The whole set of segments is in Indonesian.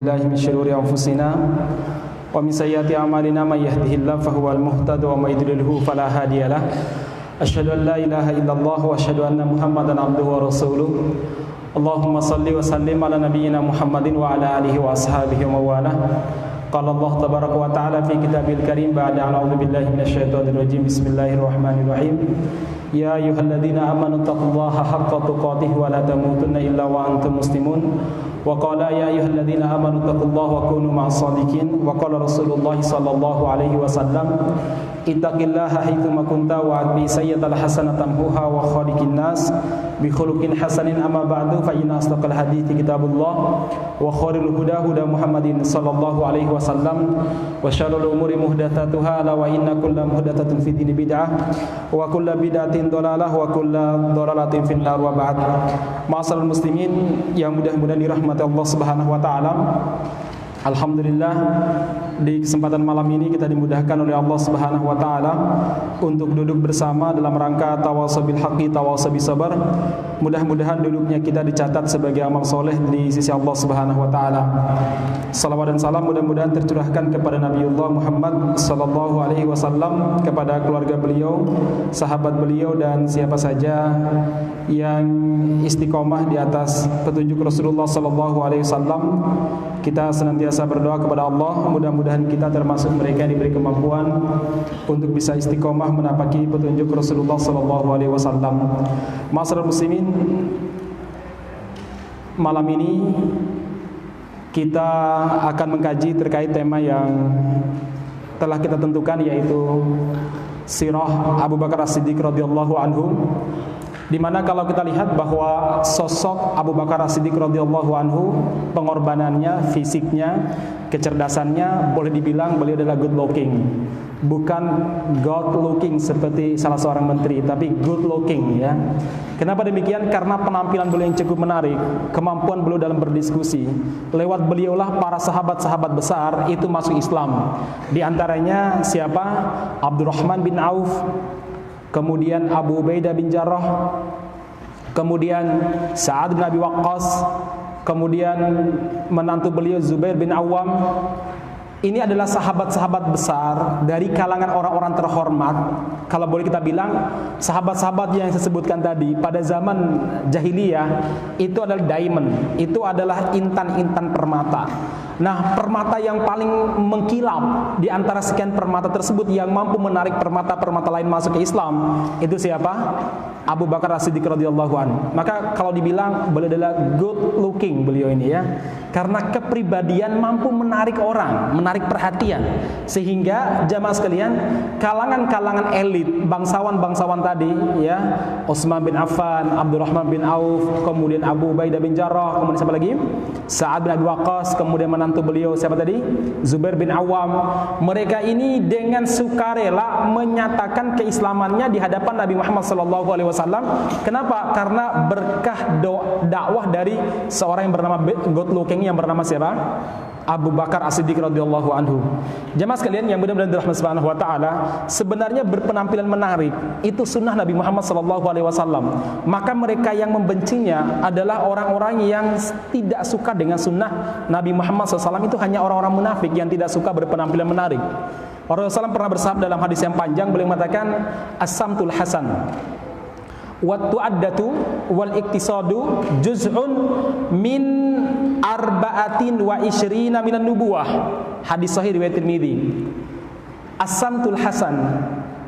Billahi min syururi anfusina wa min sayyiati a'malina may yahdihillahu fahuwal muhtadi wa may yudlilhu fala hadiyalah. Asyhadu an la ilaha illallah wa asyhadu anna Muhammadan abduhu wa rasuluh. Allahumma salli wa sallim ala nabiyyina Muhammadin wa ala alihi wa ashabihi wa mawalah. Qala Allah tabaraka wa ta'ala fi kitabil karim ba'da a'udzu billahi minasyaitonir rajim. Bismillahirrahmanirrahim. Ya ayyuhalladzina amanu taqullaha haqqa tuqatih wa la tamutunna illa wa antum muslimun. Wa qala ya ayyuhalladzina amanu taqullaha wa kunu ma'as shadiqin. Wa qala Rasulullah sallallahu alaihi wasallam ittaqillaha haitsuma kunta wa atbi sayyi'atal hasanata tamhuha wa khaliqin nas bi khuluqin hasanin. Amma ba'du fa inna asdaqal hadithi kitabullah wa khairul huda huda Muhammadin sallallahu alaihi wasallam wa syarrul umuri muhdatsatuha wa inna kulla muhdatsatin fid dini bid'ah wa kulla bid'atin dhalalah wa kulla dhalalatin fin nar wa ba'd. Ma'asyiral muslimin yang mudah-mudahan dirahmati Allah Subhanahu wa taala. Alhamdulillah, di kesempatan malam ini kita dimudahkan oleh Allah Subhanahu wa taala untuk duduk bersama dalam rangka tawassul bil haqqi tawassul bis sabar. Mudah-mudahan duduknya kita dicatat sebagai amal soleh di sisi Allah Subhanahu wa taala. Salawat dan salam mudah-mudahan tercurahkan kepada Nabiullah Muhammad sallallahu alaihi wasallam, kepada keluarga beliau, sahabat beliau, dan siapa saja yang istiqomah di atas petunjuk Rasulullah sallallahu alaihi wasallam. Kita senantiasa berdoa kepada Allah, mudah-mudahan kita termasuk mereka yang diberi kemampuan untuk bisa istiqomah menapaki petunjuk Rasulullah sallallahu alaihi wasallam. Ma'asyiral muslimin, malam ini kita akan mengkaji terkait tema yang telah kita tentukan, yaitu sirah Abu Bakar As-Siddiq radhiyallahu anhu. Di mana kalau kita lihat bahwa sosok Abu Bakar As-Siddiq radhiyallahu anhu, pengorbanannya, fisiknya, kecerdasannya, boleh dibilang beliau adalah good looking. Bukan God looking seperti salah seorang menteri, tapi good looking, ya. Kenapa demikian? Karena penampilan beliau yang cukup menarik, kemampuan beliau dalam berdiskusi. Lewat beliaulah para sahabat-sahabat besar itu masuk Islam. Di antaranya siapa? Abdurrahman bin Auf, kemudian Abu Ubaidah bin Jarrah, kemudian Sa'ad bin Abi Waqqas, kemudian menantu beliau Zubair bin Awam. Ini adalah sahabat-sahabat besar dari kalangan orang-orang terhormat. Kalau boleh kita bilang, sahabat-sahabat yang saya sebutkan tadi pada zaman jahiliyah itu adalah diamond, itu adalah intan-intan permata. Nah, permata yang paling mengkilap di antara sekian permata tersebut, yang mampu menarik permata-permata lain masuk ke Islam, itu siapa? Abu Bakar As-Siddiq radhiyallahu anhu. Maka kalau dibilang beliau adalah good looking, beliau ini, ya, karena kepribadian mampu menarik orang, menarik perhatian, sehingga jamaah sekalian, kalangan-kalangan elit, bangsawan-bangsawan tadi, ya, Utsman bin Affan, Abdurrahman bin Auf, kemudian Abu Ubaidah bin Jarrah, kemudian siapa lagi? Sa'ad bin Abi Waqqas, kemudian menantu beliau siapa tadi? Zubair bin Awam. Mereka ini dengan sukarela menyatakan keislamannya di hadapan Nabi Muhammad sallallahu alaihi wasallam. Kenapa? Karena berkah dakwah dari seorang yang bernama good looking, yang bernama siapa? Abu Bakar As-Siddiq radhiyallahu anhu. Jemaah sekalian yang mudah-mudahan dirahmati Subhanahu wa taala, sebenarnya berpenampilan menarik itu sunnah Nabi Muhammad sallallahu alaihi wasallam. Maka mereka yang membencinya adalah orang-orang yang tidak suka dengan sunnah Nabi Muhammad SAW. Itu hanya orang-orang munafik yang tidak suka berpenampilan menarik. Rasulullah SAW pernah bersabda dalam hadis yang panjang, beliau mengatakan as-samtul hasan wa tu'addatu wal iktisadu juz'un min arba'atin wa isyrina minan nubuwah. Hadis sahih riwayat Tirmidzi. As-samtul hasan,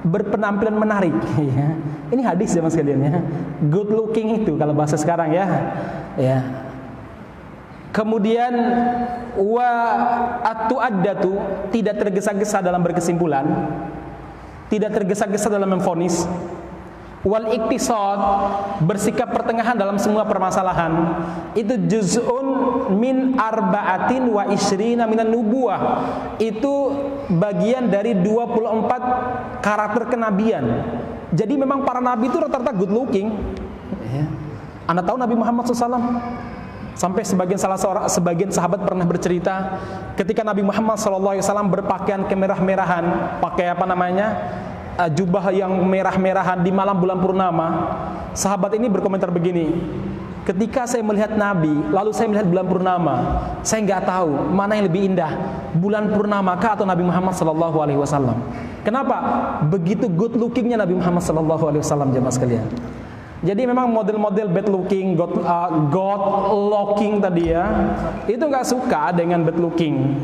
berpenampilan menarik, ya. Ini hadis zaman sekalian, ya. Good looking itu kalau bahasa sekarang, ya. Ya. Kemudian wa at-tu'addatu, tidak tergesa-gesa dalam berkesimpulan, tidak tergesa-gesa dalam memvonis. Wal iktisad, bersikap pertengahan dalam semua permasalahan. Itu juz'un min arba'atin wa isyrina minan nubuwah. Itu bagian dari 24 karakter kenabian. Jadi memang para nabi itu rata-rata good looking, ya. Anda tahu Nabi Muhammad SAW, sampai sebagian sahabat pernah bercerita ketika Nabi Muhammad SAW berpakaian kemerah-merahan, pakai apa namanya, jubah yang merah-merahan di malam bulan purnama. Sahabat ini berkomentar begini, ketika saya melihat Nabi, lalu saya melihat bulan purnama, saya nggak tahu mana yang lebih indah, bulan purnama kah atau Nabi Muhammad sallallahu alaihi wasallam. Kenapa? Begitu good lookingnya Nabi Muhammad sallallahu alaihi wasallam, jemaah sekalian. Jadi memang model-model bad looking, God looking tadi ya, itu nggak suka dengan bad looking,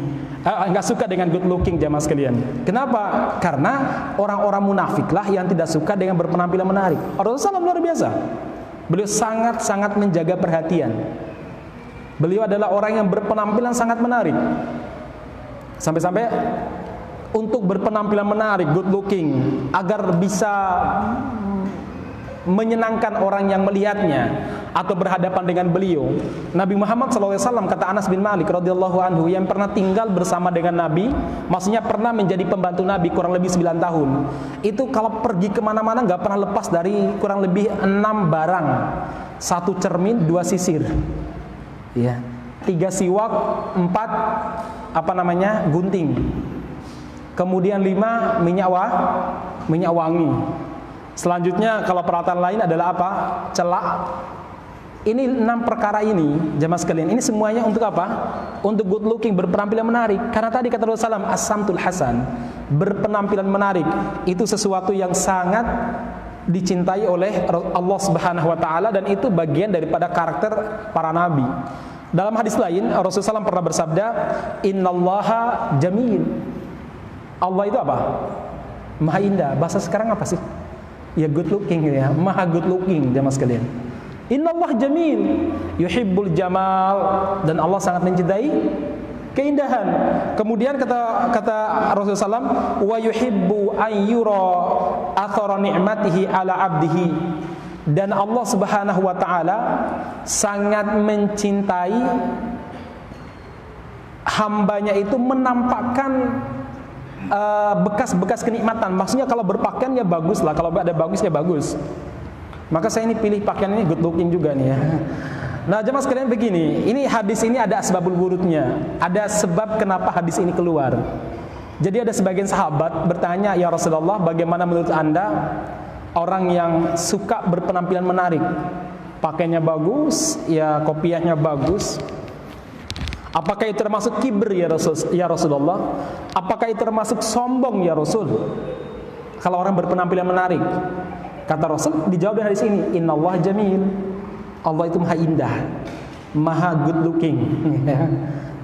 nggak suka dengan good looking, jemaah sekalian. Kenapa? Karena orang-orang munafiklah yang tidak suka dengan berpenampilan menarik. Rasulullah SAW luar biasa. Beliau sangat-sangat menjaga perhatian. Beliau adalah orang yang berpenampilan sangat menarik. Sampai-sampai untuk berpenampilan menarik, good looking, agar bisa menyenangkan orang yang melihatnya atau berhadapan dengan beliau, Nabi Muhammad SAW, kata Anas bin Malik radhiyallahu anhu, yang pernah tinggal bersama dengan Nabi, maksudnya pernah menjadi pembantu Nabi kurang lebih 9 tahun, itu kalau pergi kemana-mana gak pernah lepas dari kurang lebih 6 barang. 1 cermin, 2 sisir, ya, 3 siwak, 4 gunting, kemudian 5 minyak wangi. Selanjutnya kalau peralatan lain adalah apa? Celak. Ini 6 perkara ini, jemaah sekalian, ini semuanya untuk apa? Untuk good looking, berpenampilan menarik. Karena tadi kata Rasulullah SAW, as-samtul hasan, berpenampilan menarik itu sesuatu yang sangat dicintai oleh Allah Subhanahu wa taala, dan itu bagian daripada karakter para nabi. Dalam hadis lain Rasulullah SAW pernah bersabda, "Innallaha jamil." Allah itu apa? Maha indah. Bahasa sekarang apa sih? Ya good looking ya, maha good looking, jemaah sekalian. Innallah jamil yuhibbul jamal, dan Allah sangat mencintai keindahan. Kemudian kata Rasulullah SAW, wa yuhibbu an yura athara ni'matihi ala abdihi, dan Allah Subhanahu wa taala sangat mencintai hambanya itu menampakkan bekas-bekas kenikmatan. Maksudnya kalau berpakaian ya bagus lah, kalau ada bagus ya bagus. Maka saya ini pilih pakaian ini good looking juga nih ya. Nah jemaah sekalian begini, ini hadis ini ada asbabul wurudnya, ada sebab kenapa hadis ini keluar. Jadi ada sebagian sahabat bertanya, ya Rasulullah, bagaimana menurut Anda orang yang suka berpenampilan menarik, pakainya bagus, ya kopiahnya bagus, apakah itu termasuk kibir ya Rasulullah? Apakah itu termasuk sombong ya Rasul? Kalau orang berpenampilan menarik, kata Rasul, dijawab dari hadis ini, Innallah jamil. Allah itu maha indah, maha good looking,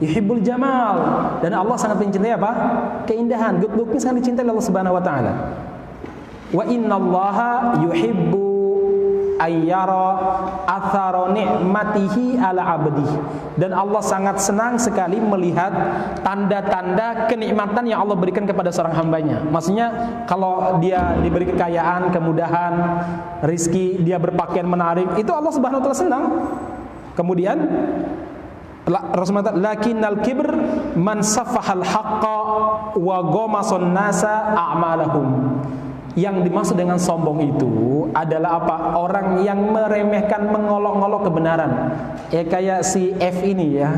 yuhibbul jamal, dan Allah sangat mencintai apa? Keindahan. Good looking sangat dicintai oleh Allah Subhanahu wa taala. Wa innallaha yuhibbu ayyara athara ni'matihi ala abdihi, dan Allah sangat senang sekali melihat tanda-tanda kenikmatan yang Allah berikan kepada seorang hambanya. Maksudnya kalau dia diberi kekayaan, kemudahan, rizki, dia berpakaian menarik, itu Allah Subhanahu wa taala senang. Kemudian Rasulullah lakinnal kibr man safahal haqqa wa ghamasun nasa a'malahum. Yang dimaksud dengan sombong itu adalah apa? Orang yang meremehkan, mengolok-olok kebenaran. Ya kayak si F ini ya,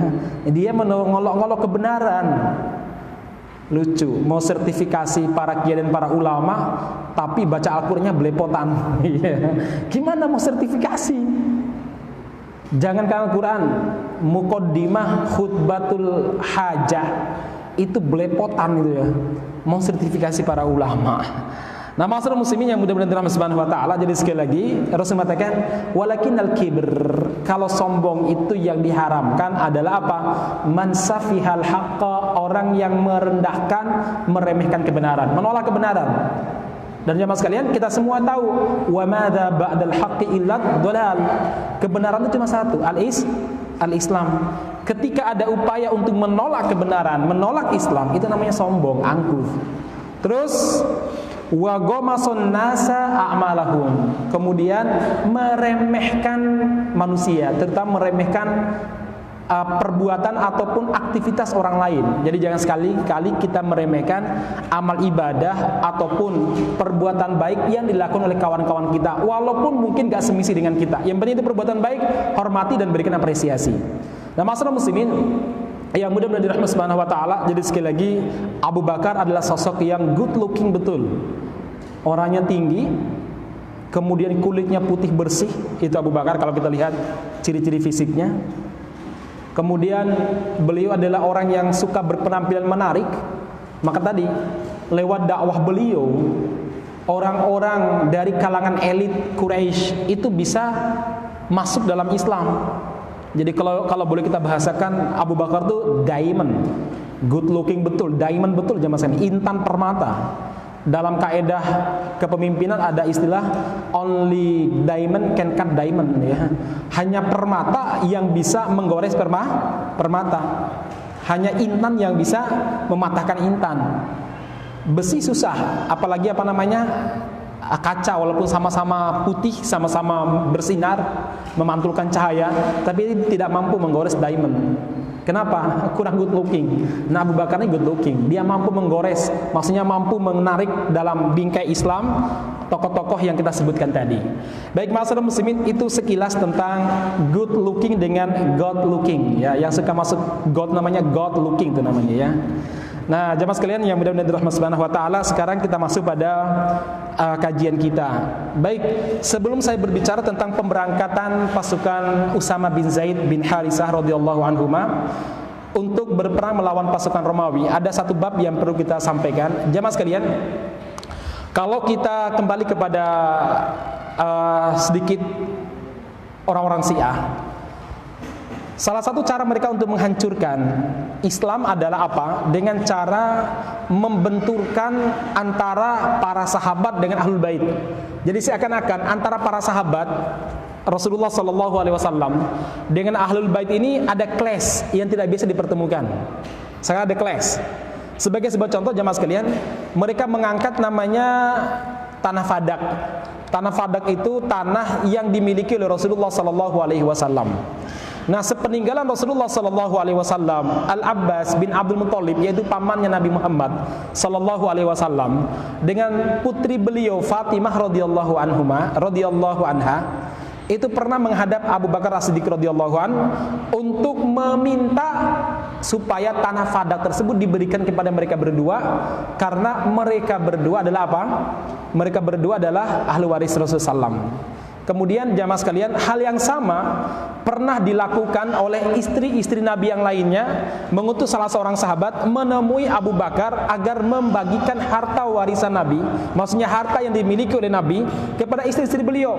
dia mengolok-olok kebenaran. Lucu, mau sertifikasi para kiai dan para ulama, tapi baca Al-Qur'annya belepotan. Gimana mau sertifikasi? Jangankan Al-Qur'an, muqaddimah khutbatul hajah itu belepotan gitu ya. Mau sertifikasi para ulama. Nah, masyarakat muslimin yang mudah-mudahan dirahmati Subhanahu wa taala, jadi sekali lagi Rasul mengatakan walakinnal kibr, kalau sombong itu yang diharamkan adalah apa? Man safihal haqqa, orang yang merendahkan, meremehkan kebenaran, menolak kebenaran. Dan jemaah sekalian, kita semua tahu wa madza ba'dal haqqi illa dhalal. Kebenaran itu cuma satu, al-Islam. Ketika ada upaya untuk menolak kebenaran, menolak Islam, itu namanya sombong, angkuh. Terus wa ghamasun nasa a'malahum, kemudian meremehkan manusia, terutama meremehkan perbuatan ataupun aktivitas orang lain. Jadi jangan sekali-kali kita meremehkan amal ibadah ataupun perbuatan baik yang dilakukan oleh kawan-kawan kita, walaupun mungkin gak semisi dengan kita. Yang penting itu perbuatan baik, hormati dan berikan apresiasi. Nah, masyarakat muslimin yang mudah-mudahan dirahmati Subhanahu wa taala, jadi sekali lagi Abu Bakar adalah sosok yang good looking betul. Orangnya tinggi, kemudian kulitnya putih bersih, itu Abu Bakar kalau kita lihat ciri-ciri fisiknya. Kemudian beliau adalah orang yang suka berpenampilan menarik. Maka tadi lewat dakwah beliau, orang-orang dari kalangan elit Quraisy itu bisa masuk dalam Islam. Jadi kalau boleh kita bahasakan, Abu Bakar itu diamond, good looking betul, diamond betul jamaah sekalian, intan permata. Dalam kaedah kepemimpinan ada istilah only diamond can cut diamond, ya. Hanya permata yang bisa menggores permata. Hanya intan yang bisa mematahkan intan. Besi susah, apalagi kaca, walaupun sama-sama putih, sama-sama bersinar, memantulkan cahaya, tapi tidak mampu menggores diamond. Kenapa? Kurang good looking. Nah, Abu Bakar ini good looking. Dia mampu menggores, maksudnya mampu menarik dalam bingkai Islam tokoh-tokoh yang kita sebutkan tadi. Baik, masyarakat muslimin, itu sekilas tentang good looking dengan God looking, ya. Yang suka masuk God namanya God looking itu namanya, ya. Nah, jamaah sekalian yang mudah-mudahan dirahmati Subhanahu wa taala, sekarang kita masuk pada kajian kita. Baik, sebelum saya berbicara tentang pemberangkatan pasukan Usama bin Zaid bin Harithah radhiyallahu anhuma untuk berperang melawan pasukan Romawi, ada satu bab yang perlu kita sampaikan. Jamaah sekalian, kalau kita kembali kepada sedikit orang-orang Syiah, salah satu cara mereka untuk menghancurkan Islam adalah apa? Dengan cara membenturkan antara para sahabat dengan ahlul bait. Jadi seakan-akan antara para sahabat Rasulullah SAW dengan ahlul bait ini ada clash yang tidak bisa dipertemukan. Sangat ada clash. Sebagai sebuah contoh jamaah sekalian, mereka mengangkat namanya tanah Fadak. Tanah Fadak itu tanah yang dimiliki oleh Rasulullah SAW. Nah, sepeninggalan Rasulullah SAW, Al-Abbas bin Abdul Muthalib, yaitu pamannya Nabi Muhammad SAW, dengan putri beliau Fatimah radhiyallahu anha, itu pernah menghadap Abu Bakar As-Siddiq radhiyallahu an untuk meminta supaya tanah Fadak tersebut diberikan kepada mereka berdua, karena mereka berdua adalah apa? Mereka berdua adalah ahli waris Rasulullah SAW. Kemudian jamaah sekalian, hal yang sama pernah dilakukan oleh istri-istri Nabi yang lainnya, mengutus salah seorang sahabat menemui Abu Bakar agar membagikan harta warisan Nabi, maksudnya harta yang dimiliki oleh Nabi, kepada istri-istri beliau.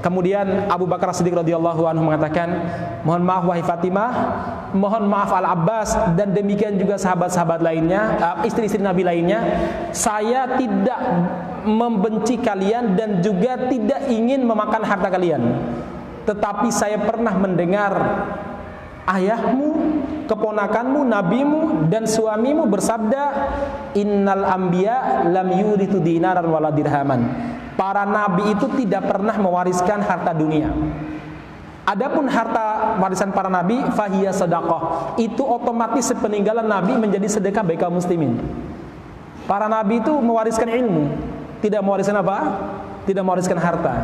Kemudian Abu Bakar As-Siddiq radhiyallahu anhu mengatakan, mohon maaf wahai Fatimah, mohon maaf Al-Abbas, dan demikian juga sahabat-sahabat lainnya, istri-istri Nabi lainnya, saya tidak membenci kalian dan juga tidak ingin memakan harta kalian, tetapi saya pernah mendengar ayahmu, keponakanmu, nabimu, dan suamimu bersabda, innal anbiya lam yurithu dinaran wala dirhaman. Para nabi itu tidak pernah mewariskan harta dunia. Adapun harta warisan para nabi, fahiya sedekah, itu otomatis sepeninggalan nabi menjadi sedekah bagi kaum muslimin. Para nabi itu mewariskan ilmu, tidak mewariskan apa? Tidak mewariskan harta.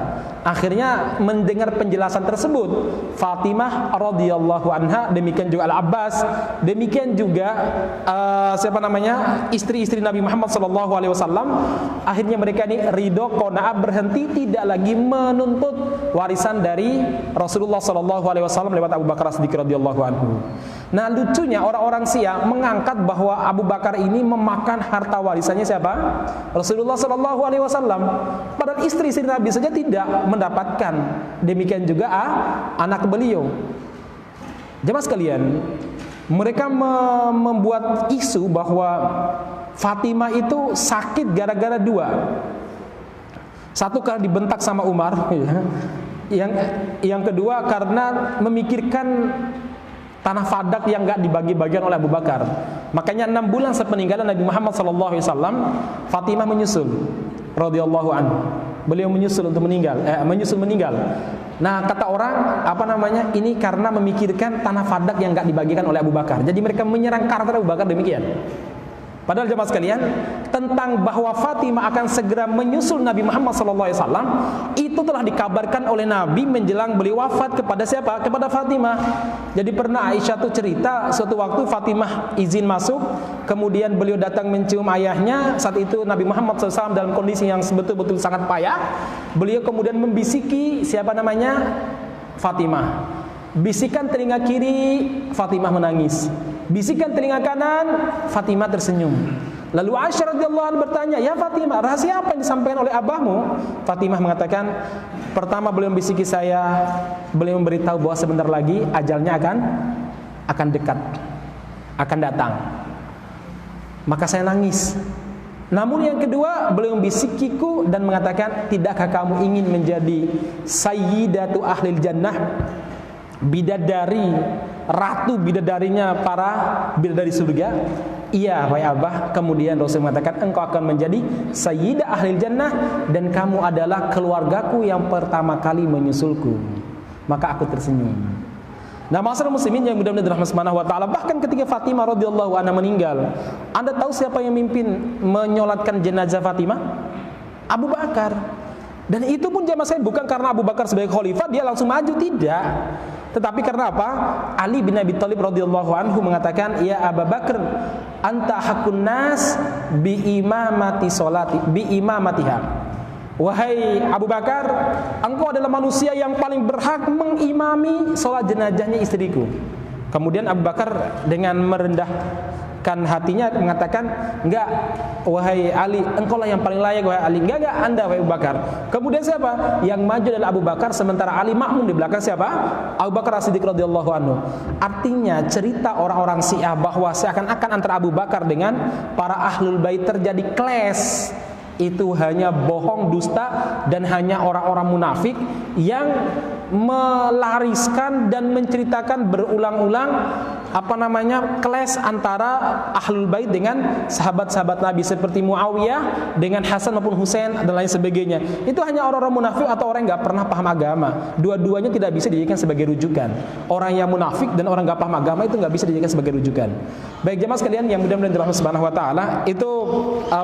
Akhirnya mendengar penjelasan tersebut, Fatimah radhiyallahu anha, demikian juga Al-Abbas, demikian juga istri-istri Nabi Muhammad SAW, akhirnya mereka ini ridho, qanaah, berhenti, tidak lagi menuntut warisan dari Rasulullah SAW lewat Abu Bakar As-Siddiq radhiyallahu anhu. Nah, lucunya orang-orang Syiah mengangkat bahwa Abu Bakar ini memakan harta warisannya siapa? Rasulullah SAW. Padahal istri-istri Nabi saja tidak mendapatkan. Demikian juga anak beliau. Jemaah sekalian, mereka membuat isu bahwa Fatimah itu sakit gara-gara dua. Satu, karena dibentak sama Umar, ya. Yang kedua karena memikirkan tanah Fadak yang enggak dibagi-bagian oleh Abu Bakar. Makanya 6 bulan sepeninggalan Nabi Muhammad SAW, Fatimah menyusul radhiyallahu anhu. Beliau menyusul untuk meninggal. Nah, kata orang ini karena memikirkan tanah Fadak yang enggak dibagikan oleh Abu Bakar. Jadi mereka menyerang karakter Abu Bakar demikian. Padahal jemaah sekalian, tentang bahwa Fatimah akan segera menyusul Nabi Muhammad SAW itu telah dikabarkan oleh Nabi menjelang beliau wafat kepada siapa? Kepada Fatimah. Jadi pernah Aisyah tuh cerita suatu waktu Fatimah izin masuk, kemudian beliau datang mencium ayahnya. Saat itu Nabi Muhammad SAW dalam kondisi yang betul-betul sangat payah. Beliau kemudian membisiki siapa namanya? Fatimah. Bisikan telinga kiri, Fatimah menangis. Bisikan telinga kanan, Fatimah tersenyum. Lalu Aisyah radhiyallahu anha bertanya, "Ya Fatimah, rahasia apa yang disampaikan oleh abahmu?" Fatimah mengatakan, "Pertama beliau membisiki saya, beliau memberitahu bahwa sebentar lagi ajalnya akan dekat, akan datang. Maka saya nangis. Namun yang kedua, beliau membisikiku dan mengatakan, tidakkah kamu ingin menjadi sayyidatu ahlil jannah, bidadari, ratu bidadarinya para bidadari surga?" "Iya, wahai Abah." Kemudian Rasul mengatakan, "Engkau akan menjadi sayyidah ahlil jannah dan kamu adalah keluargaku yang pertama kali menyusulku." Maka aku tersenyum. Nah, masyarakat muslimin yang mudah-mudahan dirahmati Subhanahu wa taala, bahkan ketika Fatimah radhiyallahu anha meninggal, Anda tahu siapa yang mimpin menyolatkan jenazah Fatimah? Abu Bakar. Dan itu pun jamaah saya bukan karena Abu Bakar sebagai khalifah dia langsung maju, tidak. Tetapi karena apa? Ali bin Abi Thalib radhiyallahu anhu mengatakan, "Ya Abu Bakar, anta haqqun nas bi imamatiha." Wahai Abu Bakar, engkau adalah manusia yang paling berhak mengimami sholat jenazahnya istriku. Kemudian Abu Bakar dengan merendahkan hatinya mengatakan, "Enggak, wahai Ali, engkau lah yang paling layak, wahai Ali." Enggak, Anda wahai Abu Bakar. Kemudian siapa? Yang maju adalah Abu Bakar, sementara Ali makmum di belakang siapa? Abu Bakar As-Siddiq radhiyallahu anhu. Artinya cerita orang-orang Syiah bahwa seakan-akan antara Abu Bakar dengan para ahlul bait terjadi clash, itu hanya bohong, dusta, dan hanya orang-orang munafik yang melariskan dan menceritakan berulang-ulang clash antara ahlul bait dengan sahabat-sahabat Nabi seperti Muawiyah dengan Hasan maupun Husain dan lain sebagainya. Itu hanya orang-orang munafik atau orang yang nggak pernah paham agama. Dua-duanya tidak bisa dijadikan sebagai rujukan. Orang yang munafik dan orang nggak paham agama itu nggak bisa dijadikan sebagai rujukan. Baik jemaah sekalian yang mudah-mudahan dirahmati Subhanahu wa taala, itu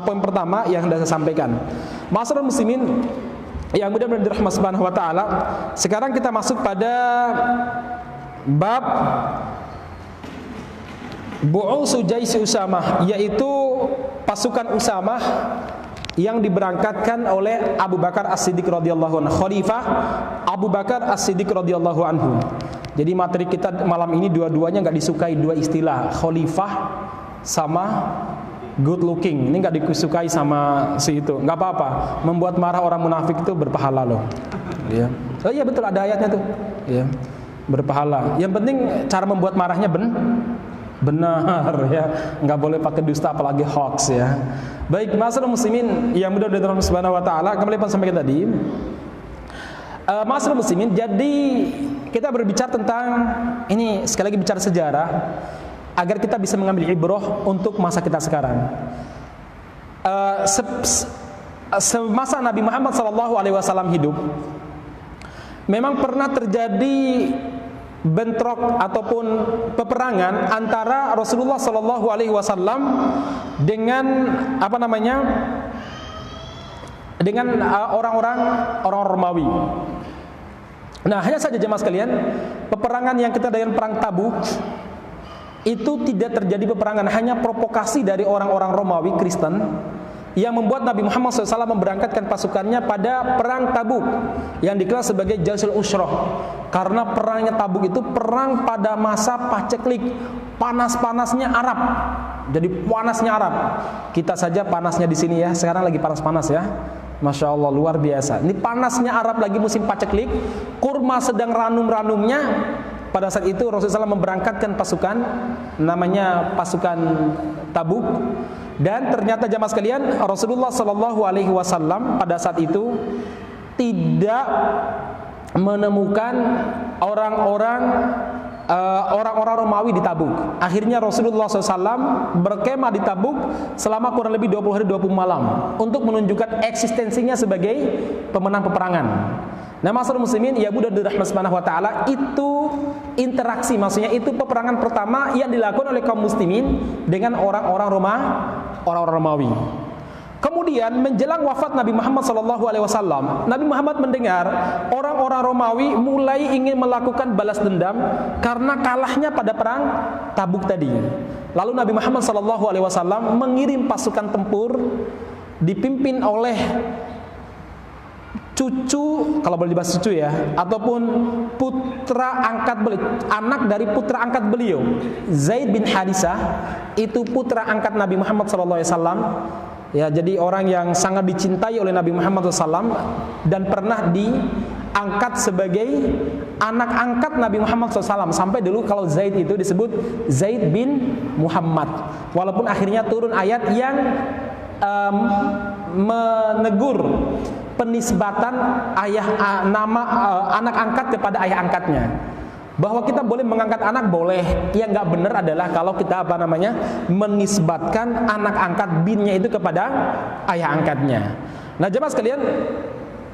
poin pertama yang sudah saya sampaikan. Masyarakat muslimin yang mudah-mudahan dirahmati Subhanahu wa taala, sekarang kita masuk pada bab Bu'usu Jaisi Usamah, yaitu pasukan Usamah yang diberangkatkan oleh Abu Bakar As-Siddiq radhiyallahu anhu, Khalifah Abu Bakar As-Siddiq radhiyallahu anhu. Jadi materi kita malam ini dua-duanya enggak disukai, dua istilah, khalifah sama good looking. Ini enggak disukai sama si itu. Enggak apa-apa. Membuat marah orang munafik itu berpahala loh. Ya. Oh iya betul, ada ayatnya tuh. Ya. Berpahala. Yang penting cara membuat marahnya benar ya. Enggak boleh pakai dusta apalagi hoax ya. Baik, masyarakat muslimin yang mudah-mudahan Allah Subhanahu wa taala, kembali sampaikan tadi. Masyarakat muslimin, jadi kita berbicara tentang ini, sekali lagi bicara sejarah agar kita bisa mengambil ibrah untuk masa kita sekarang. Semasa Nabi Muhammad SAW hidup, memang pernah terjadi bentrok ataupun peperangan antara Rasulullah SAW dengan dengan orang-orang Romawi. Nah, hanya saja jemaah sekalian, peperangan yang kita dengan perang Tabuk itu tidak terjadi peperangan, hanya provokasi dari orang-orang Romawi Kristen yang membuat Nabi Muhammad SAW memberangkatkan pasukannya pada perang Tabuk yang dikenal sebagai Jaisul Usrah. Karena perangnya Tabuk itu perang pada masa paceklik, panas-panasnya Arab. Jadi panasnya Arab. Kita saja panasnya di sini ya, sekarang lagi panas-panas ya. Masya Allah, luar biasa. Ini panasnya Arab lagi musim paceklik, kurma sedang ranum-ranumnya. Pada saat itu Rasulullah SAW memberangkatkan pasukan, namanya pasukan Tabuk. Dan ternyata jamaah sekalian, Rasulullah SAW pada saat itu tidak menemukan orang-orang Romawi di Tabuk. Akhirnya Rasulullah SAW berkemah di Tabuk selama kurang lebih 20 hari 20 malam untuk menunjukkan eksistensinya sebagai pemenang peperangan. Nah, masyarakat muslimin ya mudah dirahmati Subhanahu wa taala, itu interaksi, maksudnya itu peperangan pertama yang dilakukan oleh kaum muslimin dengan orang-orang orang-orang Romawi. Kemudian menjelang wafat Nabi Muhammad SAW, Nabi Muhammad mendengar orang-orang Romawi mulai ingin melakukan balas dendam karena kalahnya pada perang Tabuk tadi. Lalu Nabi Muhammad SAW mengirim pasukan tempur dipimpin oleh cucu, kalau boleh dibahas cucu ya, ataupun putra angkat beliau, anak dari putra angkat beliau, Zaid bin Harisah. Itu putra angkat Nabi Muhammad SAW. Ya, jadi orang yang sangat dicintai oleh Nabi Muhammad SAW dan pernah diangkat sebagai anak angkat Nabi Muhammad SAW. Sampai dulu kalau Zaid itu disebut Zaid bin Muhammad. Walaupun akhirnya turun ayat yang menegur penisbatan nama anak angkat kepada ayah angkatnya. Bahwa kita boleh mengangkat anak boleh, yang nggak benar adalah kalau kita menisbatkan anak angkat binnya itu kepada ayah angkatnya. Nah jemaah sekalian,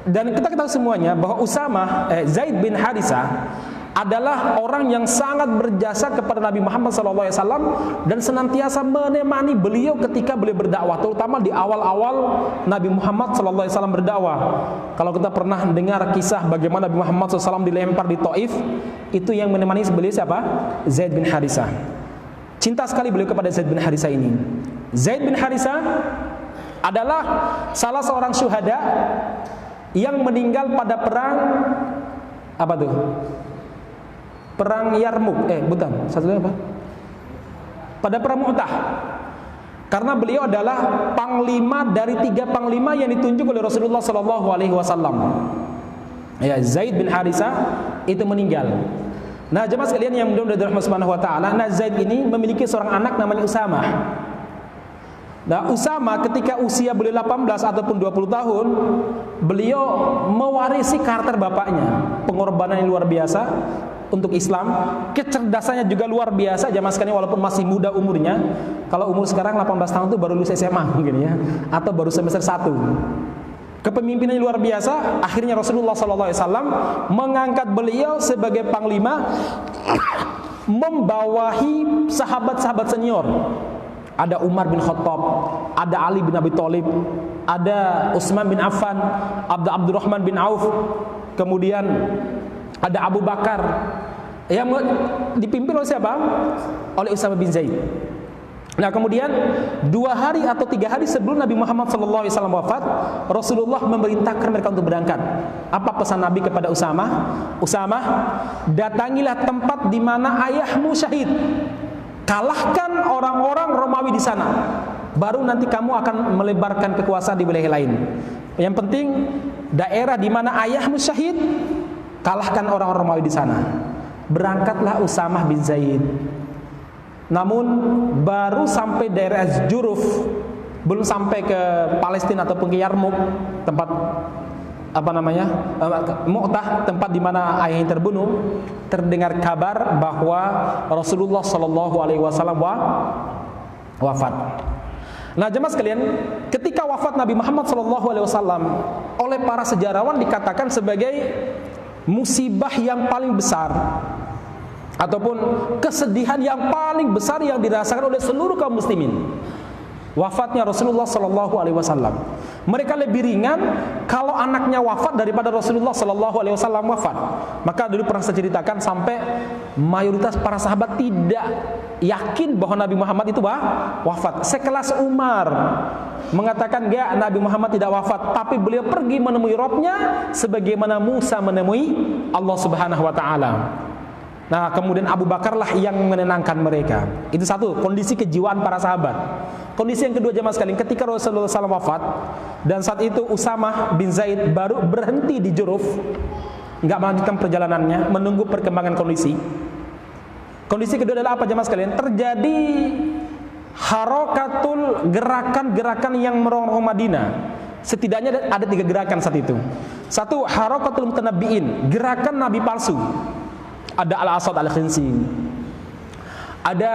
dan kita ketahui semuanya bahwa Zaid bin Harisah adalah orang yang sangat berjasa kepada Nabi Muhammad SAW dan senantiasa menemani beliau ketika beliau berdakwah, terutama di awal-awal Nabi Muhammad SAW berdakwah. Kalau kita pernah dengar kisah bagaimana Nabi Muhammad SAW dilempar di Taif, itu yang menemani beliau siapa? Zaid bin Harisah. Cinta sekali beliau kepada Zaid bin Harisah ini. Zaid bin Harisah adalah salah seorang syuhada yang meninggal pada perang apa tuh? Perang Yarmuk, bukan, satunya apa? Pada perang Mu'tah. Karena beliau adalah panglima dari 3 panglima yang ditunjuk oleh Rasulullah SAW. Ya, Zaid bin Harisah itu meninggal. Nah, jemaah sekalian yang mudah-mudahan dirahmati Subhanahu wa taala, nah Zaid ini memiliki seorang anak namanya Usamah. Nah, Usamah ketika usia beliau 18 ataupun 20 tahun, beliau mewarisi karakter bapaknya, pengorbanan yang luar biasa untuk Islam, kecerdasannya juga luar biasa. Jamaah sekalian, walaupun masih muda umurnya, kalau umur sekarang 18 tahun itu baru lulus SMA mungkin ya, atau baru semester 1. Kepemimpinannya luar biasa. Akhirnya Rasulullah SAW mengangkat beliau sebagai panglima, membawahi sahabat-sahabat senior. Ada Umar bin Khattab, ada Ali bin Abi Thalib, ada Utsman bin Affan, ada Abdurrahman bin Auf, kemudian ada Abu Bakar, yang dipimpin oleh siapa? Oleh Usamah bin Zaid. Nah kemudian 2 hari atau 3 hari sebelum Nabi Muhammad SAW wafat, Rasulullah memerintahkan mereka untuk berangkat. Apa pesan Nabi kepada Usamah? Usamah, datangilah tempat di mana ayahmu syahid. Kalahkan orang-orang Romawi di sana. Baru nanti kamu akan melebarkan kekuasaan di wilayah lain. Yang penting daerah di mana ayahmu syahid, kalahkan orang-orang Romawi di sana. Berangkatlah Usamah bin Zaid. Namun baru sampai daerah Juruf, belum sampai ke Palestina ataupun ke Yarmuk, tempat Mu'tah, tempat di mana ayahnya terbunuh, terdengar kabar bahwa Rasulullah SAW wafat. Nah jemaah sekalian, ketika wafat Nabi Muhammad SAW oleh para sejarawan dikatakan sebagai musibah yang paling besar ataupun kesedihan yang paling besar yang dirasakan oleh seluruh kaum muslimin. Wafatnya Rasulullah SAW. Mereka lebih ringan kalau anaknya wafat daripada Rasulullah SAW wafat. Maka dulu pernah saya ceritakan sampai mayoritas para sahabat tidak yakin bahwa Nabi Muhammad itu wafat. Sekelas Umar mengatakan enggak, Nabi Muhammad tidak wafat, tapi beliau pergi menemui Rabbnya sebagaimana Musa menemui Allah Subhanahu wa taala. Nah, kemudian Abu Bakar lah yang menenangkan mereka. Itu satu, kondisi kejiwaan para sahabat. Kondisi yang kedua jemaah sekalian, ketika Rasulullah SAW wafat, dan saat itu Usamah bin Zaid baru berhenti di Juruf, nggak melanjutkan perjalanannya, menunggu perkembangan kondisi. Kondisi kedua adalah apa jemaah sekalian? Terjadi harokatul, gerakan-gerakan yang merongrong Madinah. Setidaknya ada 3 gerakan saat itu. Satu, harokatul mutanabbi'in, gerakan nabi palsu. Ada Al-Asad Al-Khinsi, ada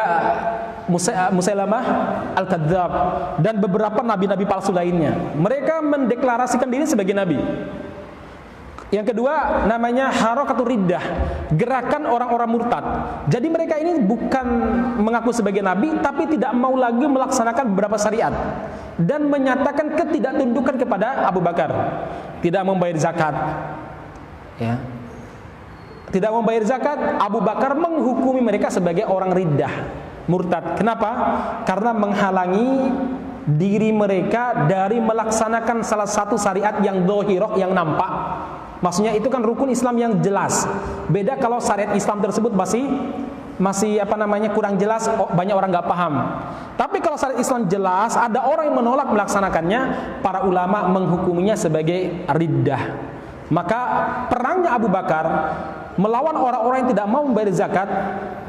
Musailamah Al-Kadzab, dan beberapa nabi-nabi palsu lainnya. Mereka mendeklarasikan diri sebagai nabi. Yang kedua namanya harakatur riddah, gerakan orang-orang murtad. Jadi mereka ini bukan mengaku sebagai nabi, tapi tidak mau lagi melaksanakan beberapa syariat dan menyatakan ketidaktundukan kepada Abu Bakar. Tidak membayar zakat, ya. Tidak membayar zakat, Abu Bakar menghukumi mereka sebagai orang riddah, murtad. Kenapa? Karena menghalangi diri mereka dari melaksanakan salah satu syariat yang dhahirah, yang nampak. Maksudnya itu kan rukun Islam yang jelas. Beda kalau syariat Islam tersebut masih kurang jelas, banyak orang nggak paham. Tapi kalau syariat Islam jelas, ada orang yang menolak melaksanakannya, para ulama menghukuminya sebagai riddah. Maka perangnya Abu Bakar melawan orang-orang yang tidak mau membayar zakat,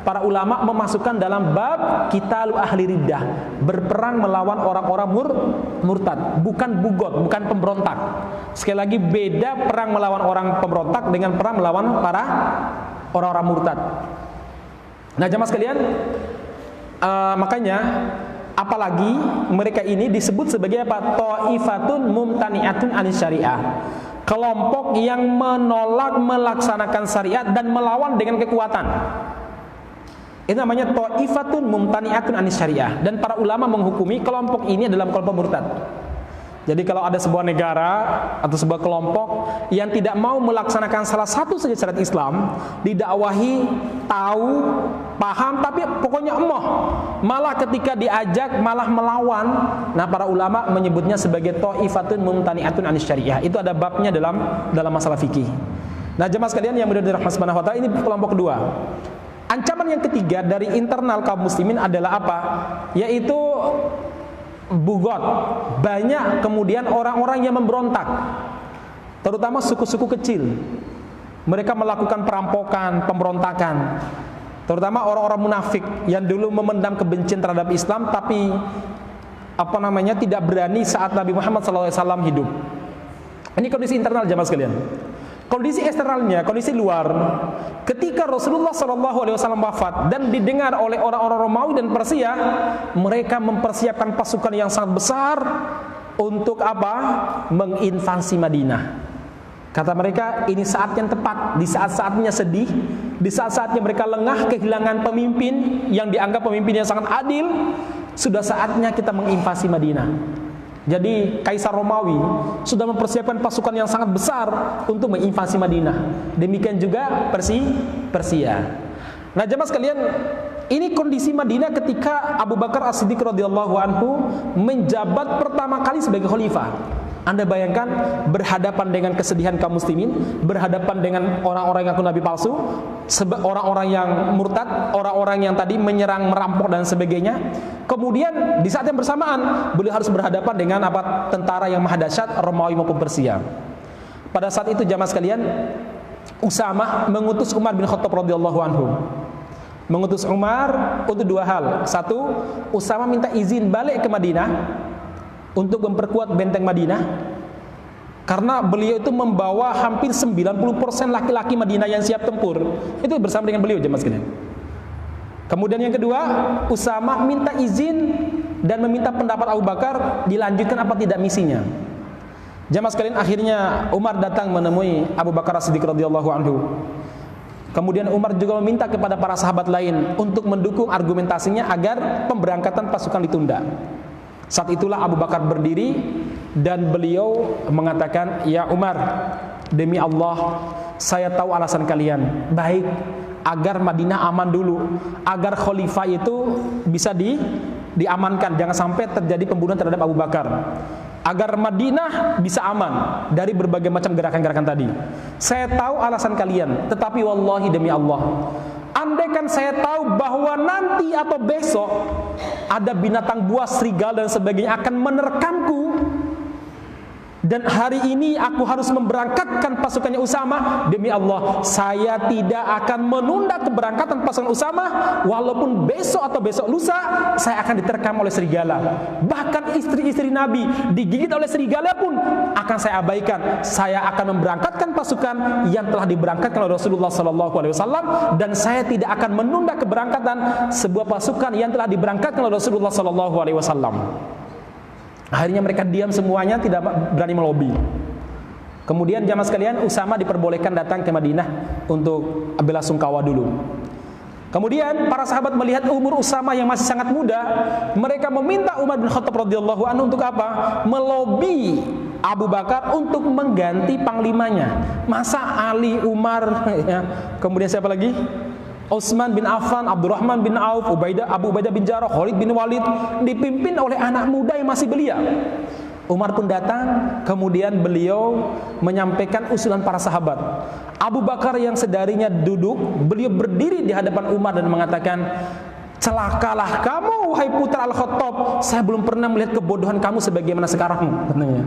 para ulama memasukkan dalam bab qitalu ahli riddah, berperang melawan orang-orang murtad, bukan bugot, bukan pemberontak. Sekali lagi, beda perang melawan orang pemberontak dengan perang melawan para orang-orang murtad. Nah, jamaah sekalian, makanya apalagi mereka ini disebut sebagai apa? Thaifatun mumtani'atun anis syariah, kelompok yang menolak melaksanakan syariat dan melawan dengan kekuatan. Itu namanya thaifatun mumtani'atun anis syariah, dan para ulama menghukumi kelompok ini adalah kelompok murtad. Jadi kalau ada sebuah negara atau sebuah kelompok yang tidak mau melaksanakan salah satu saja syariat Islam, didakwahi, tahu, paham, tapi pokoknya emoh, malah ketika diajak malah melawan. Nah, para ulama menyebutnya sebagai thaifatun mumtani'atun anis syariah. Itu ada babnya dalam masalah fikih. Nah, jemaah sekalian yang mudah dirahmati Subhanahu wa taala, ini kelompok kedua. Ancaman yang ketiga dari internal kaum muslimin adalah apa? Yaitu bugot. Banyak kemudian orang-orang yang memberontak, terutama suku-suku kecil. Mereka melakukan perampokan, pemberontakan, terutama orang-orang munafik yang dulu memendam kebencian terhadap Islam, tapi tidak berani saat Nabi Muhammad SAW hidup. Ini kondisi internal, jamaah sekalian. Kondisi eksternalnya, kondisi luar, ketika Rasulullah SAW wafat dan didengar oleh orang-orang Romawi dan Persia, mereka mempersiapkan pasukan yang sangat besar untuk apa? Menginvasi Madinah. Kata mereka, ini saat yang tepat, di saat-saatnya sedih, di saat-saatnya mereka lengah kehilangan pemimpin yang dianggap pemimpin yang sangat adil, sudah saatnya kita menginvasi Madinah. Jadi Kaisar Romawi sudah mempersiapkan pasukan yang sangat besar untuk menginvasi Madinah. Demikian juga Persia. Nah, jemaah sekalian, ini kondisi Madinah ketika Abu Bakar As-Siddiq radhiyallahu anhu menjabat pertama kali sebagai khalifah. Anda bayangkan berhadapan dengan kesedihan kaum muslimin, berhadapan dengan orang-orang yang ngaku nabi palsu, orang-orang yang murtad, orang-orang yang tadi menyerang, merampok dan sebagainya. Kemudian di saat yang bersamaan beliau harus berhadapan dengan apa? Tentara yang maha dahsyat, Romawi maupun Persia. Pada saat itu, jamaah sekalian, Usamah mengutus Umar bin Khattab radhiyallahu anhu. Mengutus Umar untuk dua hal. Satu, Usamah minta izin balik ke Madinah untuk memperkuat benteng Madinah, karena beliau itu membawa hampir 90% laki-laki Madinah yang siap tempur. Itu bersama dengan beliau, jemaah sekalian. Kemudian yang kedua, Usamah minta izin dan meminta pendapat Abu Bakar dilanjutkan apa tidak misinya. Jemaah sekalian, akhirnya Umar datang menemui Abu Bakar As-Siddiq radhiyallahu anhu. Kemudian Umar juga meminta kepada para sahabat lain untuk mendukung argumentasinya agar pemberangkatan pasukan ditunda. Saat itulah Abu Bakar berdiri dan beliau mengatakan, "Ya Umar, demi Allah, saya tahu alasan kalian. Baik, agar Madinah aman dulu, agar khalifah itu bisa diamankan, jangan sampai terjadi pembunuhan terhadap Abu Bakar. Agar Madinah bisa aman dari berbagai macam gerakan-gerakan tadi. Saya tahu alasan kalian, tetapi wallahi demi Allah, andaikan saya tahu bahwa nanti atau besok ada binatang buas, serigala dan sebagainya akan menerkamku, dan hari ini aku harus memberangkatkan pasukannya Usamah, demi Allah, saya tidak akan menunda keberangkatan pasukan Usamah, walaupun besok atau besok lusa saya akan diterkam oleh serigala. Bahkan istri-istri Nabi digigit oleh serigala pun akan saya abaikan. Saya akan memberangkatkan pasukan yang telah diberangkatkan oleh Rasulullah SAW, dan saya tidak akan menunda keberangkatan sebuah pasukan yang telah diberangkatkan oleh Rasulullah SAW. Akhirnya mereka diam semuanya, tidak berani melobi. Kemudian jamaah sekalian, Usama diperbolehkan datang ke Madinah untuk belasungkawa dulu. Kemudian para sahabat melihat umur Usama yang masih sangat muda, mereka meminta Umar bin Khattab radhiyallahu anhu untuk apa? Melobi Abu Bakar untuk mengganti panglimanya. Masa Ali, Umar, ya. Kemudian siapa lagi? Utsman bin Affan, Abdurrahman bin Auf, Abu Ubaidah bin Jarrah, Khalid bin Walid dipimpin oleh anak muda yang masih belia. Umar pun datang, kemudian beliau menyampaikan usulan para sahabat. Abu Bakar yang sedarinya duduk, beliau berdiri di hadapan Umar dan mengatakan, celakalah kamu wahai putra Al-Khattab, saya belum pernah melihat kebodohan kamu sebagaimana sekarang, katanya.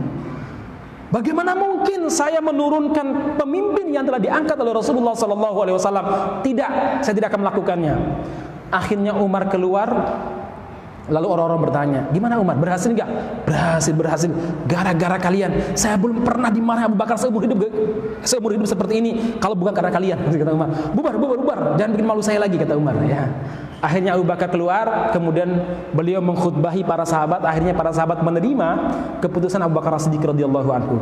Bagaimana mungkin saya menurunkan pemimpin yang telah diangkat oleh Rasulullah SAW? Tidak, saya tidak akan melakukannya. Akhirnya Umar keluar. Lalu orang-orang bertanya, gimana Umar? Berhasil enggak? Berhasil. Gara-gara kalian, saya belum pernah dimarahi Abu Bakar seumur hidup seperti ini. Kalau bukan karena kalian, kata Umar. Bubar. Jangan bikin malu saya lagi, kata Umar. Ya. Akhirnya Abu Bakar keluar, kemudian beliau mengkhutbahi para sahabat. Akhirnya para sahabat menerima keputusan Abu Bakar As-Siddiq radhiyallahu anhu.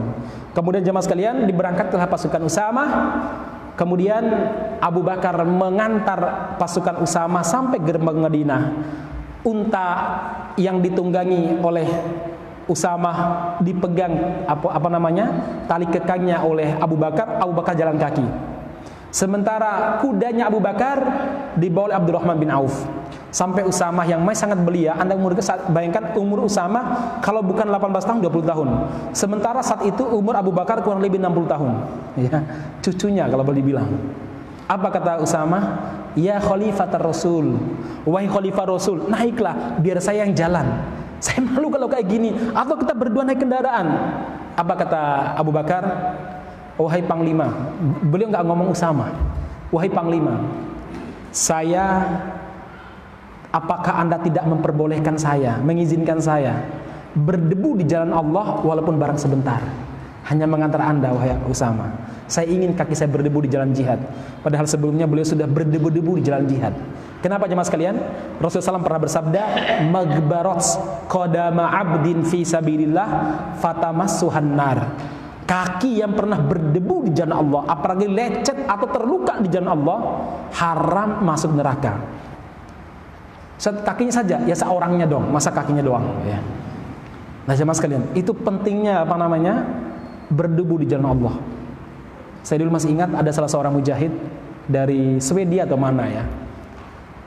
Kemudian jemaah sekalian, diberangkatkanlah pasukan Usama. Kemudian Abu Bakar mengantar pasukan Usama sampai gerbang Madinah. Unta yang ditunggangi oleh Usama dipegang tali kekangnya oleh Abu Bakar jalan kaki. Sementara kudanya Abu Bakar dibawa oleh Abdurrahman bin Auf. Sampai Usama yang masih sangat belia, Anda bayangkan umur Usama kalau bukan 18 tahun 20 tahun. Sementara saat itu umur Abu Bakar kurang lebih 60 tahun. Ya, cucunya kalau boleh dibilang. Apa kata Usama? Ya Khalifatar Rasul, wahai Khalifah Rasul, naiklah biar saya yang jalan. Saya malu kalau kayak gini. Atau kita berdua naik kendaraan. Apa kata Abu Bakar? Wahai Panglima. Beliau nggak ngomong Usama. Wahai Panglima, apakah Anda tidak memperbolehkan saya, mengizinkan saya berdebu di jalan Allah walaupun barang sebentar? Hanya mengantar Anda, wahai Usama. Saya ingin kaki saya berdebu di jalan jihad. Padahal sebelumnya beliau sudah berdebu-debu di jalan jihad. Kenapa jemaah sekalian? Rasulullah SAW pernah bersabda, magbarat qadama abdin fi sabilillah fatamassuhan nar. Kaki yang pernah berdebu di jalan Allah, apalagi lecet atau terluka di jalan Allah, haram masuk neraka. Kakinya saja, ya seorangnya dong, masa kakinya doang, ya. Nah jemaah sekalian, itu pentingnya berdebu di jalan Allah. Saya dulu masih ingat ada salah seorang mujahid dari Swedia atau mana ya,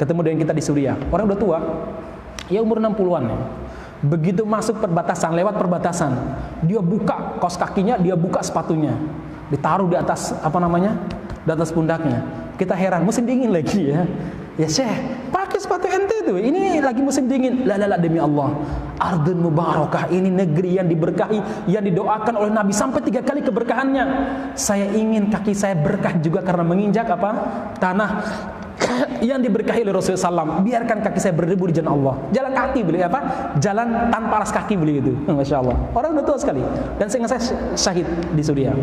ketemu dengan kita di Suriah. Orang udah tua, ya umur 60-an ya. Begitu masuk perbatasan, lewat perbatasan, dia buka kaos kakinya, dia buka sepatunya, ditaruh di atas di atas pundaknya. Kita heran, musim dingin lagi ya. Ya Syekh, pakai sepatu ente tuh. Ini lagi musim dingin. La demi Allah. Ardun mubarakah, ini negeri yang diberkahi, yang didoakan oleh Nabi sampai 3 kali keberkahannya. Saya ingin kaki saya berkah juga karena menginjak tanah yang diberkahi oleh Rasulullah SAW. Biarkan kaki saya berdebu di jalan Allah. Jalan kaki beli jalan tanpa alas kaki beli itu. Masya Allah. Orang udah tua sekali. Dan saya syahid di Suriah.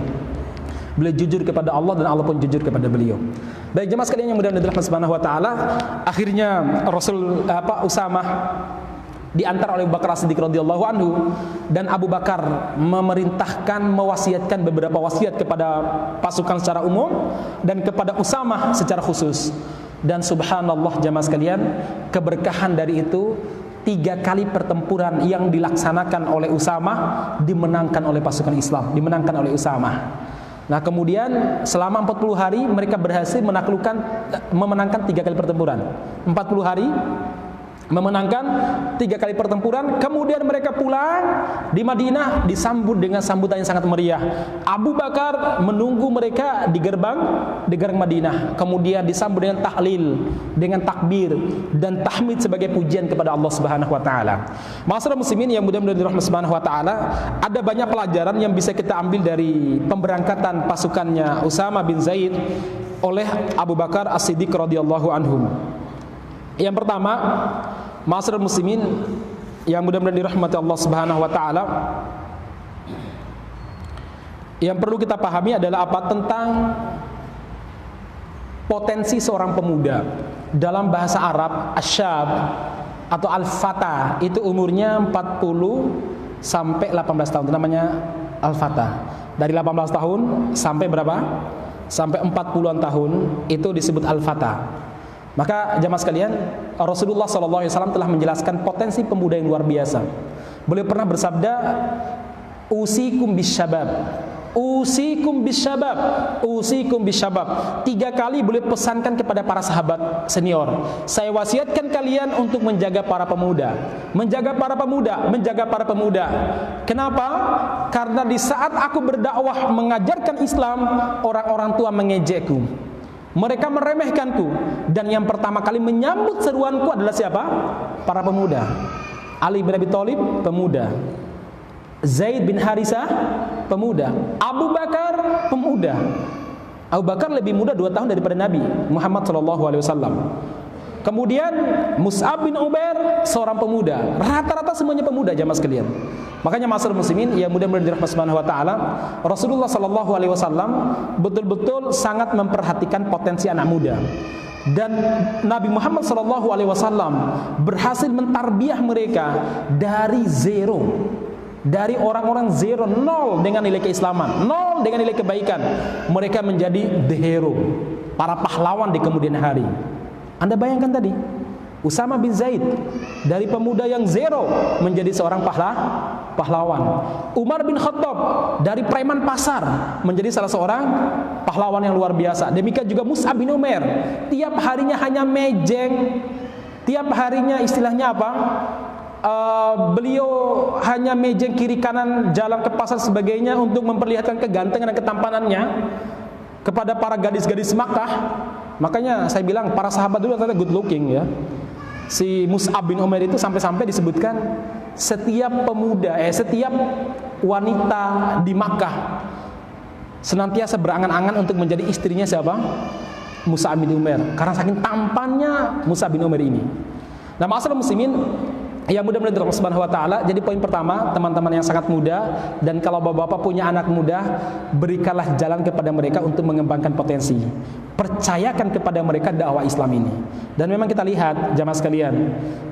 Beliau jujur kepada Allah dan Allah pun jujur kepada beliau. Baik jemaah sekalian yang mudah-mudahan dirahmati Subhanahu wa taala, akhirnya Usama diantar oleh Abu Bakar As-Siddiq radhiyallahu anhu, dan Abu Bakar mewasiatkan beberapa wasiat kepada pasukan secara umum dan kepada Usama secara khusus. Dan subhanallah jemaah sekalian, keberkahan dari itu 3 kali pertempuran yang dilaksanakan oleh Usama dimenangkan oleh pasukan Islam, dimenangkan oleh Usama. Nah kemudian selama 40 hari mereka berhasil memenangkan 3 kali pertempuran. 40 hari memenangkan 3 kali pertempuran. Kemudian mereka pulang di Madinah disambut dengan sambutan yang sangat meriah. Abu Bakar menunggu mereka di gerbang Madinah. Kemudian disambut dengan tahlil, dengan takbir dan tahmid sebagai pujian kepada Allah Subhanahu wa taala. Ma'asyiral muslimin yang mudah-mudahan dirahmati Subhanahu wa taala, ada banyak pelajaran yang bisa kita ambil dari pemberangkatan pasukannya Usama bin Zaid oleh Abu Bakar As-Siddiq radhiyallahu anhu. Yang pertama, ma'asyiral muslimin yang mudah-mudahan dirahmati Allah Subhanahu wa taala, yang perlu kita pahami adalah tentang potensi seorang pemuda. Dalam bahasa Arab, asyab atau al-fata itu umurnya 40 sampai 18 tahun, itu namanya al-fata. Dari 18 tahun sampai berapa? Sampai 40-an tahun itu disebut al-fata. Maka jamaah sekalian, Rasulullah SAW telah menjelaskan potensi pemuda yang luar biasa. Beliau pernah bersabda, usikum bisyabab, usikum bisyabab, usikum bisyabab. 3 kali beliau pesankan kepada para sahabat senior, saya wasiatkan kalian untuk menjaga para pemuda, menjaga para pemuda, menjaga para pemuda. Kenapa? Karena di saat aku berdakwah mengajarkan Islam, orang-orang tua mengejekku, mereka meremehkanku, dan yang pertama kali menyambut seruanku adalah siapa? Para pemuda. Ali bin Abi Thalib, pemuda. Zaid bin Harisah, pemuda. Abu Bakar, pemuda. Abu Bakar lebih muda 2 tahun daripada Nabi Muhammad SAW. Kemudian Mus'ab bin Umair, seorang pemuda. Rata-rata semuanya pemuda, jamaah sekalian. Makanya masyarakat muslimin yang mudah-mudahan dirahmati Subhanahu wa taala, Rasulullah SAW betul-betul sangat memperhatikan potensi anak muda. Dan Nabi Muhammad SAW berhasil mentarbiah mereka dari zero, dari orang-orang zero, nol dengan nilai keislaman, nol dengan nilai kebaikan, mereka menjadi the hero, para pahlawan di kemudian hari. Anda bayangkan tadi, Usama bin Zaid dari pemuda yang zero menjadi seorang pahlawan. Umar bin Khattab dari preman pasar menjadi salah seorang pahlawan yang luar biasa. Demikian juga Mus'ab bin Umair, tiap harinya hanya mejeng, tiap harinya istilahnya apa? Beliau hanya mejeng kiri kanan, jalan ke pasar sebagainya untuk memperlihatkan kegantengan dan ketampanannya kepada para gadis-gadis Makkah. Makanya saya bilang para sahabat dulu ternyata good looking ya. Si Mus'ab bin Umair itu sampai-sampai disebutkan setiap pemuda, setiap wanita di Makkah senantiasa berangan-angan untuk menjadi istrinya siapa? Mus'ab bin Umair, karena saking tampannya Mus'ab bin Umair ini. Nah, masalah muslimin yang mudah-mudahan dirahmati Subhanahu wa taala. Jadi poin pertama, teman-teman yang sangat muda, dan kalau bapak-bapak punya anak muda, berikanlah jalan kepada mereka untuk mengembangkan potensi. Percayakan kepada mereka dakwah Islam ini. Dan memang kita lihat jamaah sekalian,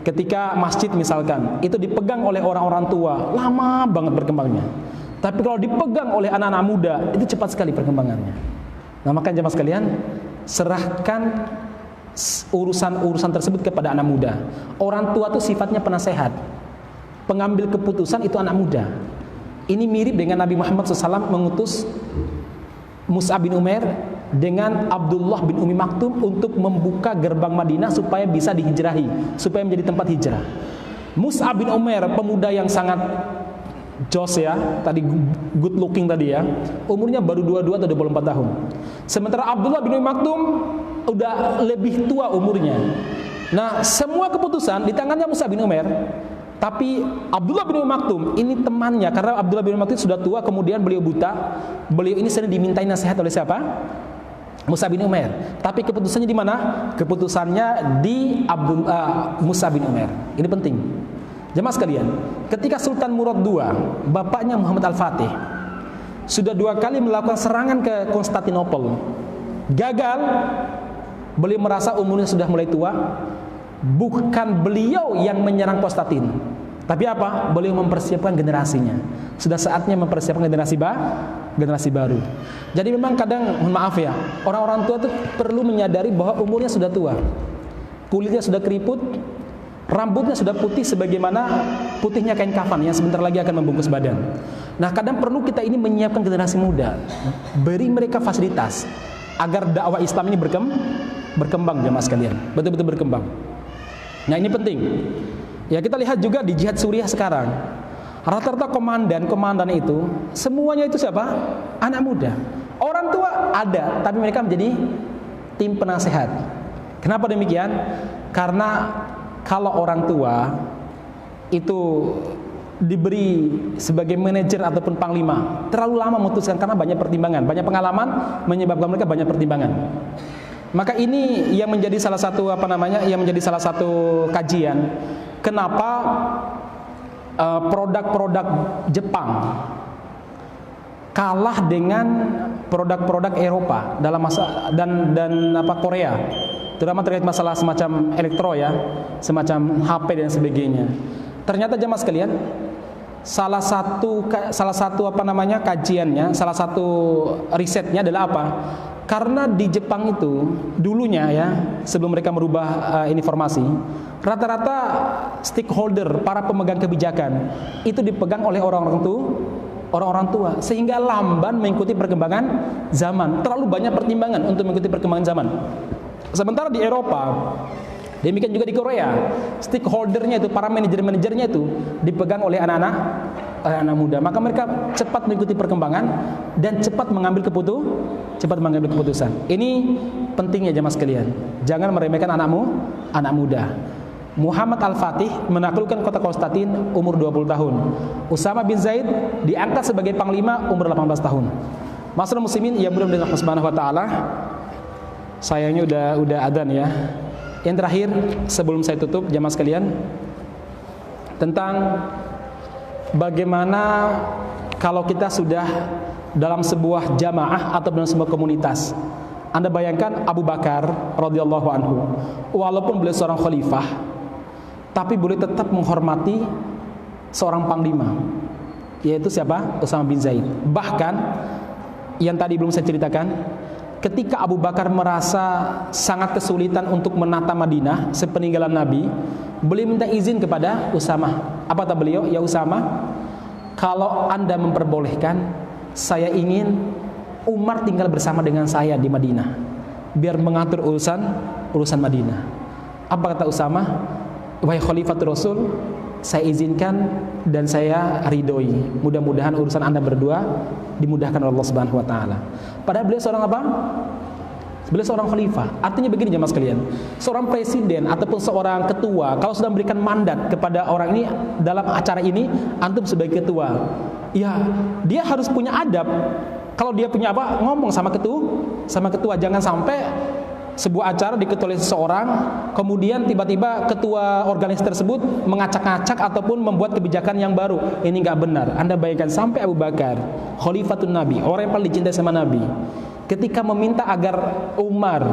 ketika masjid misalkan itu dipegang oleh orang-orang tua, lama banget berkembangnya. Tapi kalau dipegang oleh anak-anak muda, itu cepat sekali perkembangannya. Nah, maka jamaah sekalian, serahkan urusan tersebut kepada anak muda. Orang tua itu sifatnya penasehat, pengambil keputusan itu anak muda. Ini mirip dengan Nabi Muhammad SAW mengutus Mus'ab bin Umair dengan Abdullah bin Umi Maktum untuk membuka gerbang Madinah supaya bisa dihijrahi, supaya menjadi tempat hijrah. Mus'ab bin Umair, pemuda yang sangat jos ya, tadi good looking tadi ya, umurnya baru 22 atau 24 tahun. Sementara Abdullah bin Umi Maktum udah lebih tua umurnya. Nah, semua keputusan di tangannya Mus'ab bin Umair. Tapi Abdullah bin Umi Maktum ini temannya, karena Abdullah bin Umi Maktum sudah tua, kemudian beliau buta. Beliau ini sering dimintai nasihat oleh siapa? Mus'ab bin Umair. Tapi keputusannya di mana? Keputusannya di Mus'ab bin Umair. Ini penting. Jemaah sekalian, ketika Sultan Murad II, bapaknya Muhammad Al-Fatih, sudah 2 kali melakukan serangan ke Konstantinopel, gagal. Beliau merasa umurnya sudah mulai tua. Bukan beliau yang menyerang Konstantin, tapi apa? Beliau mempersiapkan generasinya. Sudah saatnya mempersiapkan generasi baru. Jadi memang kadang, mohon maaf ya, orang-orang tua itu perlu menyadari bahwa umurnya sudah tua, kulitnya sudah keriput, rambutnya sudah putih sebagaimana putihnya kain kafan yang sebentar lagi akan membungkus badan. Nah, kadang perlu kita ini menyiapkan generasi muda, beri mereka fasilitas agar dakwah Islam ini berkembang jemaah sekalian, betul-betul berkembang. Nah, ini penting. Ya, kita lihat juga di jihad Suriah sekarang. Rata-rata komandan itu semuanya itu siapa? Anak muda. Orang tua ada, tapi mereka menjadi tim penasehat. Kenapa demikian? Karena kalau orang tua itu diberi sebagai manajer ataupun panglima, terlalu lama memutuskan karena banyak pertimbangan, banyak pengalaman menyebabkan mereka banyak pertimbangan. Maka ini yang menjadi salah satu yang menjadi salah satu kajian kenapa produk-produk Jepang kalah dengan produk-produk Eropa dalam masa dan Korea, terutama terkait masalah semacam elektro ya, semacam HP dan sebagainya. Ternyata jemaah sekalian, salah satu apa namanya kajiannya, salah satu risetnya adalah apa? Karena di Jepang itu dulunya ya, sebelum mereka merubah informasi, rata-rata stakeholder, para pemegang kebijakan itu dipegang oleh orang-orang tua, sehingga lamban mengikuti perkembangan zaman. Terlalu banyak pertimbangan untuk mengikuti perkembangan zaman. Sementara di Eropa, demikian juga di Korea, stakeholdernya itu, para manajer-manajernya itu dipegang oleh anak-anak muda. Maka mereka cepat mengikuti perkembangan dan cepat mengambil keputusan. Ini pentingnya jemaah sekalian. Jangan meremehkan anak muda. Muhammad Al-Fatih menaklukkan kota Konstantin umur 20 tahun. Usama bin Zaid diangkat sebagai panglima umur 18 tahun. Masyaallah muslimin yang berdoa dengan Allah Subhanahu wa taala. Sayangnya udah adzan ya. Yang terakhir sebelum saya tutup jemaah sekalian, tentang bagaimana kalau kita sudah dalam sebuah jamaah atau dalam sebuah komunitas. Anda bayangkan Abu Bakar radhiyallahu anhu, walaupun beliau seorang khalifah, tapi boleh tetap menghormati seorang panglima, yaitu siapa? Usama bin Zaid. Bahkan yang tadi belum saya ceritakan, ketika Abu Bakar merasa sangat kesulitan untuk menata Madinah sepeninggalan Nabi, beliau minta izin kepada Usama. Apa kata beliau? Ya Usama, kalau Anda memperbolehkan, saya ingin Umar tinggal bersama dengan saya di Madinah, biar mengatur urusan Madinah. Apa kata Usama? Wahai Khalifatul Rasul, saya izinkan dan saya ridhoi. Mudah-mudahan urusan Anda berdua dimudahkan oleh Allah Subhanahu wa taala. Padahal beliau seorang apa? Beliau seorang khalifah. Artinya begini jemaah sekalian, seorang presiden ataupun seorang ketua kalau sudah memberikan mandat kepada orang ini dalam acara ini, antum sebagai ketua, ya dia harus punya adab. Kalau dia punya apa, ngomong sama ketua, jangan sampai sebuah acara diketuai oleh seseorang, kemudian tiba-tiba ketua organisasi tersebut mengacak-acak ataupun membuat kebijakan yang baru. Ini nggak benar. Anda bayangkan sampai Abu Bakar, Khalifatun Nabi, orang yang paling dicintai sama Nabi, ketika meminta agar Umar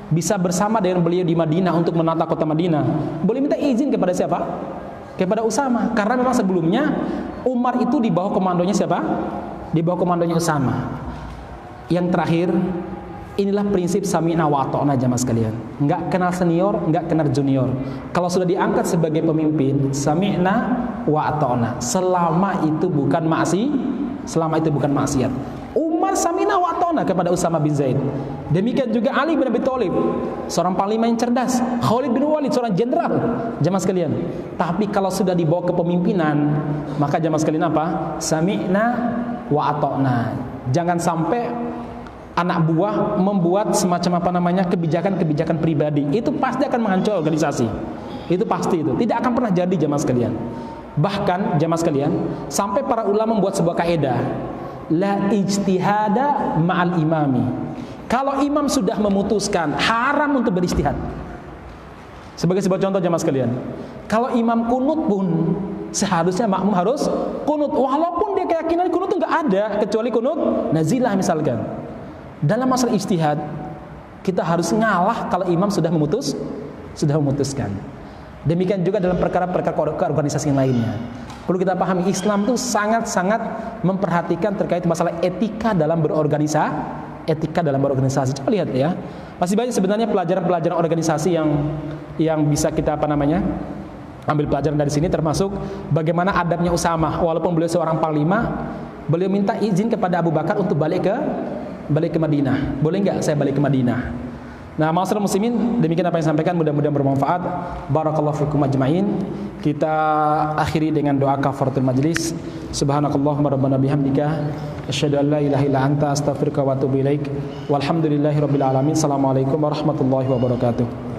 bisa bersama dengan beliau di Madinah untuk menata kota Madinah, boleh minta izin kepada siapa? Kepada Usama. Karena memang sebelumnya Umar itu di bawah komandonya siapa? Di bawah komandonya Usama. Yang terakhir, inilah prinsip sami'na wa ata'na jamaah sekalian. Enggak kenal senior, enggak kenal junior. Kalau sudah diangkat sebagai pemimpin, sami'na wa ata'na. Selama itu bukan maksiat. Umar sami'na wa ata'na kepada Usama bin Zaid. Demikian juga Ali bin Abi Thalib, seorang panglima yang cerdas. Khalid bin Walid, seorang jenderal. Jamaah sekalian. Tapi kalau sudah dibawa kepemimpinan, maka jamaah sekalian apa? Sami'na wa ata'na. Jangan sampai anak buah membuat semacam apa namanya kebijakan-kebijakan pribadi. Itu pasti akan menghancurkan organisasi. Itu pasti itu. Tidak akan pernah jadi jamaah sekalian. Bahkan jamaah sekalian, sampai para ulama membuat sebuah kaidah, la ijtihada ma'al imami. Kalau imam sudah memutuskan, haram untuk beristihad. Sebagai sebuah contoh jamaah sekalian, kalau imam kunut pun seharusnya makmum harus kunut, walaupun dia keyakinan kunut itu enggak ada kecuali kunut nazilah misalkan. Dalam masalah ijtihad, kita harus ngalah kalau imam sudah memutuskan. Demikian juga dalam perkara-perkara keorganisasi lainnya. Perlu kita pahami, Islam itu sangat-sangat memperhatikan terkait masalah etika dalam berorganisasi. Coba lihat ya. Masih banyak sebenarnya pelajaran-pelajaran organisasi yang bisa kita ambil pelajaran dari sini, termasuk bagaimana adabnya Usama. Walaupun beliau seorang panglima, beliau minta izin kepada Abu Bakar untuk balik ke Madinah. Boleh enggak saya balik ke Madinah? Nah, ma'asyiral muslimin, demikian apa yang sampaikan, mudah-mudahan bermanfaat. Barakallahu fikum ajmain. Kita akhiri dengan doa kafaratul majlis. Subhanakallahumma rabbana bihamdika asyhadu an la ilaha illa anta astaghfiruka wa atubu ilaik. Walhamdulillahirabbil alamin. Assalamualaikum warahmatullahi wabarakatuh.